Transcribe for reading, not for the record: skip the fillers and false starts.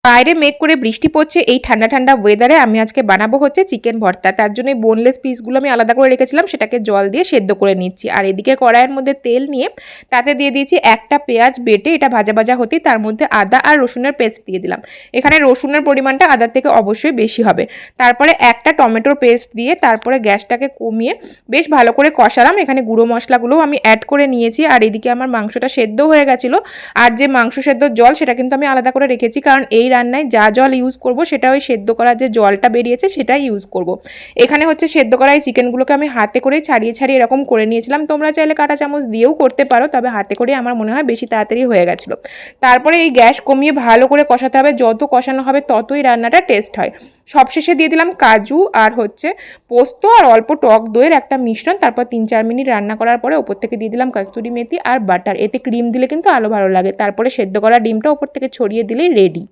বাইরে মেঘ করে বৃষ্টি পড়ছে, এই ঠান্ডা ঠান্ডা ওয়েদারে আমি আজকে বানাবো হচ্ছে চিকেন ভর্তা। তার জন্য এই বোনলেস পিসগুলো আমি আলাদা করে রেখেছিলাম, সেটাকে জল দিয়ে সেদ্ধ করে নিচ্ছি। আর এদিকে কড়াইয়ের মধ্যে তেল নিয়ে তাতে দিয়ে দিয়েছি একটা পেঁয়াজ বেটে, এটা ভাজা ভাজা হতেই তার মধ্যে আদা আর রসুনের পেস্ট দিয়ে দিলাম। এখানে রসুনের পরিমাণটা আদার থেকে অবশ্যই বেশি হবে। তারপরে একটা টমেটোর পেস্ট দিয়ে তারপরে গ্যাসটাকে কমিয়ে বেশ ভালো করে কষালাম। এখানে গুঁড়ো মশলাগুলোও আমি অ্যাড করে নিয়েছি। আর এদিকে আমার মাংসটা সেদ্ধ হয়ে গেছিলো। আর যে মাংস সেদ্ধর জল সেটা কিন্তু আমি আলাদা করে রেখেছি, কারণ এই রান্নায় যা জল ইউজ করব সেটা ওই সেদ্ধ করার যে জলটা বেরিয়েছে সেটাই ইউজ করব। এখানে হচ্ছে সেদ্ধ করা এই চিকেনগুলোকে আমি হাতে করে ছাড়িয়ে ছাড়িয়ে এরকম করে নিয়েছিলাম। তোমরা চাইলে কাঁটা চামচ দিয়েও করতে পারো, তবে হাতে করে আমার মনে হয় বেশি তাড়াতাড়ি হয়ে গেছিলো। তারপরে এই গ্যাস কমিয়ে ভালো করে কষাতে হবে, যত কষানো হবে ততই রান্নাটা টেস্ট হয়। সবশেষে দিয়ে দিলাম কাজু আর হচ্ছে পোস্ত আর অল্প টক দইয়ের একটা মিশ্রণ। তারপর 3-4 মিনিট রান্না করার পরে ওপর থেকে দিয়ে দিলাম কস্তুরি মেথি আর বাটার। এতে ক্রিম দিলে কিন্তু আরও ভালো লাগে। তারপরে সেদ্ধ করা ডিমটা ওপর থেকে ছড়িয়ে দিলেই রেডি।